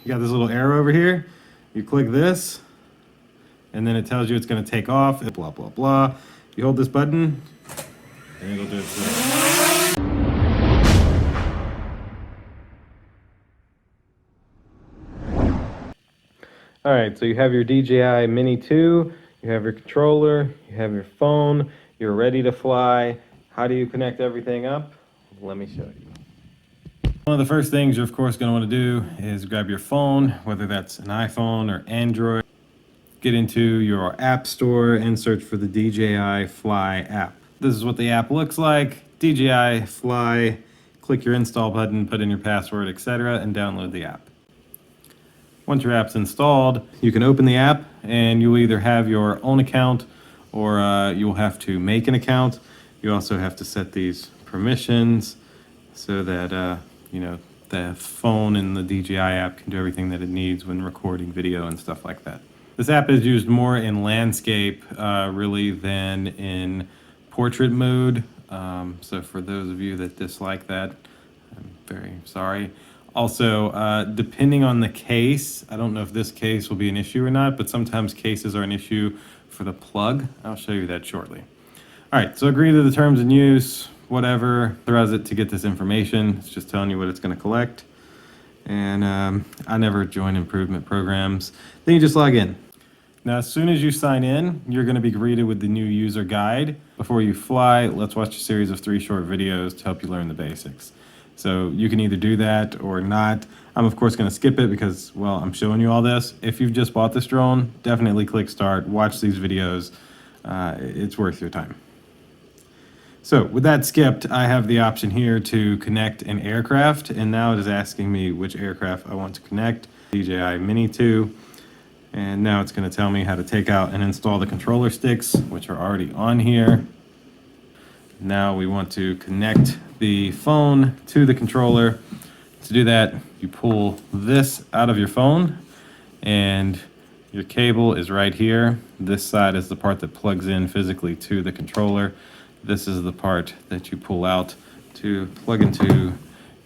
you got this little arrow over here. You click this, and then it tells you it's going to take off, blah, blah, blah. You hold this button, and it'll do it. All right, so you have your DJI Mini 2, you have your controller, you have your phone, you're ready to fly. How do you connect everything up? Let me show you. One of the first things you're of course going to want to do is grab your phone, whether that's an iPhone or Android. Get into your app store and search for the DJI Fly app. This is what the app looks like. DJI Fly, click your install button, put in your password, etc., and download the app. Once your app's installed, you can open the app and you'll either have your own account or you'll have to make an account. You also have to set these permissions so that you know, the phone and the DJI app can do everything that it needs when recording video and stuff like that. This app is used more in landscape really than in portrait mode. So for those of you that dislike that, I'm very sorry. Also, depending on the case, I don't know if this case will be an issue or not, but sometimes cases are an issue for the plug. I'll show you that shortly. All right, so agree to the terms and use, whatever, authorize it to get this information. It's just telling you what it's going to collect. And I never join improvement programs. Then you just log in. Now, as soon as you sign in, you're going to be greeted with the new user guide. Before you fly, let's watch a series of 3 short videos to help you learn the basics. So you can either do that or not. I'm of course going to skip it because, well, I'm showing you all this. If you've just bought this drone, definitely click start, watch these videos. It's worth your time. So with that skipped, I have the option here to connect an aircraft, and now it is asking me which aircraft I want to connect. DJI Mini 2, and now it's going to tell me how to take out and install the controller sticks, which are already on here. Now we want to connect the phone to the controller. To do that, you pull this out of your phone, and your cable is right here. This side is the part that plugs in physically to the controller. This is the part that you pull out to plug into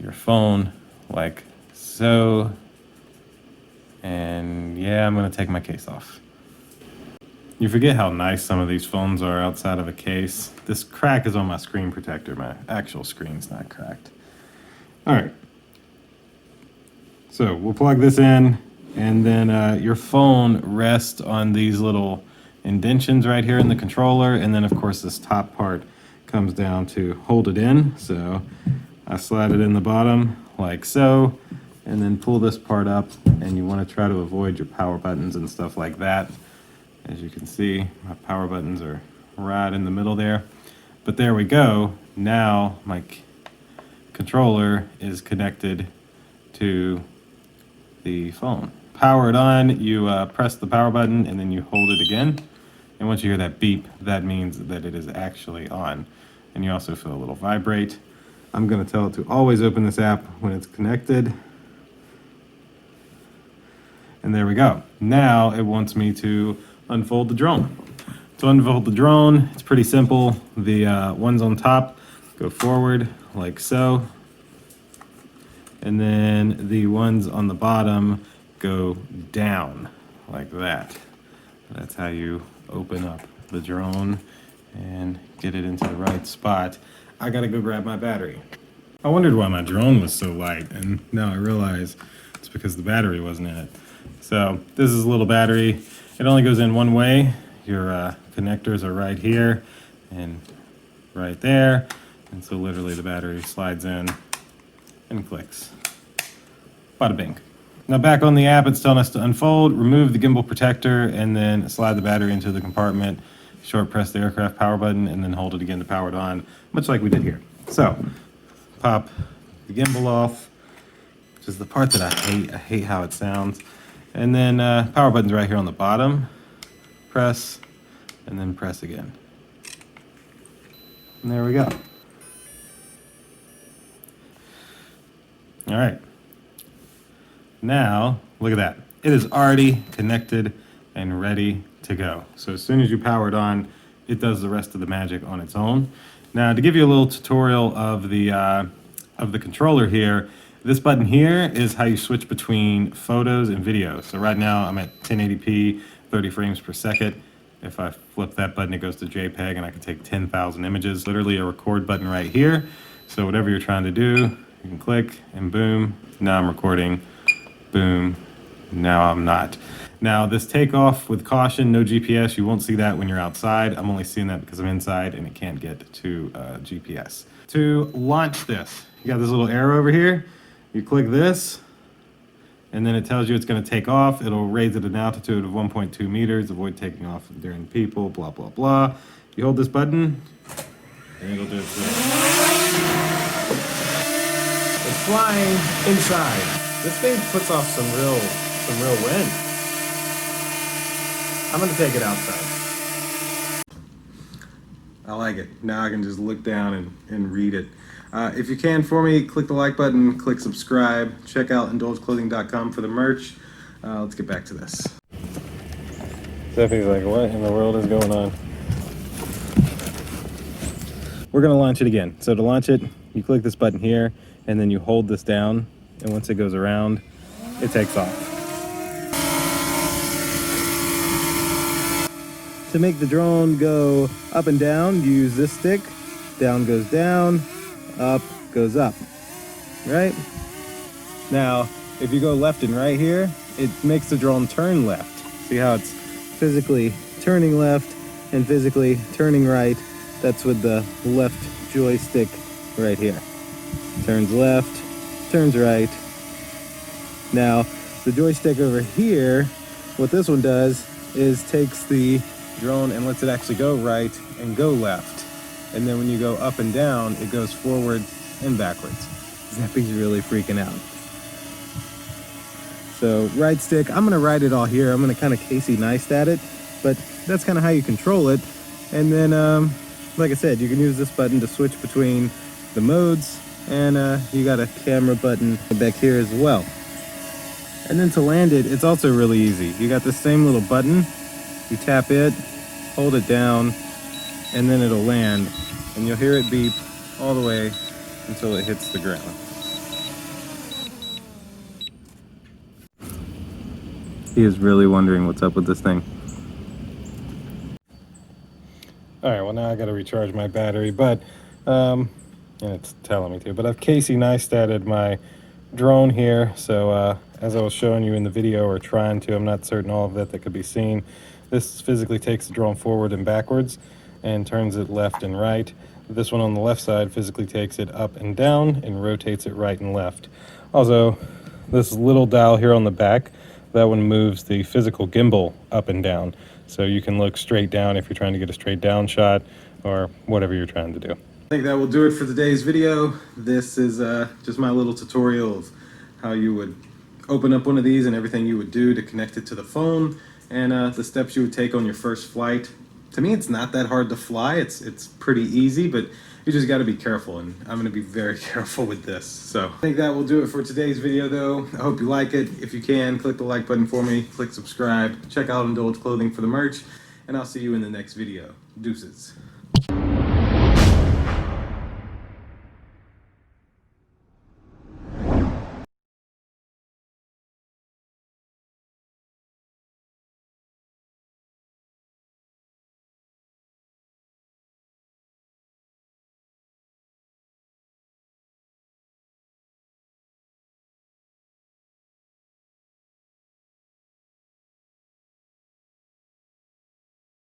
your phone, like so. And yeah, I'm gonna take my case off. You forget how nice some of these phones are outside of a case. This crack is on my screen protector. My actual screen's not cracked. All right. So we'll plug this in, and then your phone rests on these little indentions right here in the controller, and then of course this top part comes down to hold it in. So I slide it in the bottom like so, and then pull this part up, and you want to try to avoid your power buttons and stuff like that. As you can see, my power buttons are right in the middle there. But there we go. Now my controller is connected to the phone. Power it on, you press the power button and then you hold it again. And once you hear that beep, that means that it is actually on. And you also feel a little vibrate. I'm going to tell it to always open this app when it's connected. And there we go. Now it wants me to unfold the drone. To unfold the drone, it's pretty simple. The ones on top go forward like so. And then the ones on the bottom go down like that. That's how you open up the drone and get it into the right spot. I gotta go grab my battery. I wondered why my drone was so light, and now I realize it's because the battery wasn't in it. So this is a little battery. It only goes in one way. Your connectors are right here and right there. And so literally the battery slides in and clicks. Bada bing. Now back on the app, it's telling us to unfold, remove the gimbal protector, and then slide the battery into the compartment, short press the aircraft power button, and then hold it again to power it on, much like we did here. So pop the gimbal off, which is the part that I hate. I hate how it sounds. And then power button's right here on the bottom. Press, and then press again. And there we go. All right. Now, look at that. It is already connected and ready to go. So as soon as you power it on, it does the rest of the magic on its own. Now, to give you a little tutorial of the controller here, This button here is how you switch between photos and videos. So right now I'm at 1080p, 30 frames per second. If I flip that button, it goes to JPEG and I can take 10,000 images. Literally a record button right here. So whatever you're trying to do, you can click and boom, now I'm recording, boom, now I'm not. Now this takeoff with caution, no GPS, you won't see that when you're outside. I'm only seeing that because I'm inside and it can't get to GPS. To launch this, you got this little arrow over here. You click this, and then it tells you it's going to take off. It'll raise it at an altitude of 1.2 meters, avoid taking off during people, blah, blah, blah. You hold this button, and it'll do it. It's flying inside. This thing puts off some real wind. I'm going to take it outside. I like it. Now I can just look down and read it. If you can for me, click the like button, click subscribe, check out indulgeclothing.com for the merch. Let's get back to this. Stephanie's like, what in the world is going on? We're gonna launch it again. So to launch it, you click this button here, and then you hold this down, and once it goes around, it takes off. To make the drone go up and down, you use this stick. Down goes down, up goes up, right? Now, if you go left and right here, it makes the drone turn left. See how it's physically turning left and physically turning right? That's with the left joystick right here. Turns left, turns right. Now, the joystick over here, what this one does is takes the drone and lets it actually go right and go left. And then when you go up and down, it goes forward and backwards. Zeppy's really freaking out. So right stick, I'm gonna ride it all here. I'm gonna kind of Casey Neistat it, but that's kind of how you control it. And then, like I said, you can use this button to switch between the modes, and you got a camera button back here as well. And then to land it, it's also really easy. You got the same little button, you tap it, hold it down, and then it'll land, and you'll hear it beep all the way until it hits the ground. He is really wondering what's up with this thing. Alright, well now I gotta recharge my battery, but, and it's telling me to, but I've Casey Neistatted my drone here, so as I was showing you in the video, or trying to, I'm not certain all of that could be seen. This physically takes the drone forward and backwards, and turns it left and right. This one on the left side physically takes it up and down and rotates it right and left. Also, this little dial here on the back, that one moves the physical gimbal up and down. So you can look straight down if you're trying to get a straight down shot, or whatever you're trying to do. I think that will do it for today's video. This is just my little tutorial of how you would open up one of these and everything you would do to connect it to the phone, and the steps you would take on your first flight. To me, it's not that hard to fly. It's pretty easy, but you just got to be careful, and I'm going to be very careful with this. So I think that will do it for today's video, though. I hope you like it. If you can, click the like button for me, click subscribe, check out Indulge Clothing for the merch, and I'll see you in the next video. Deuces.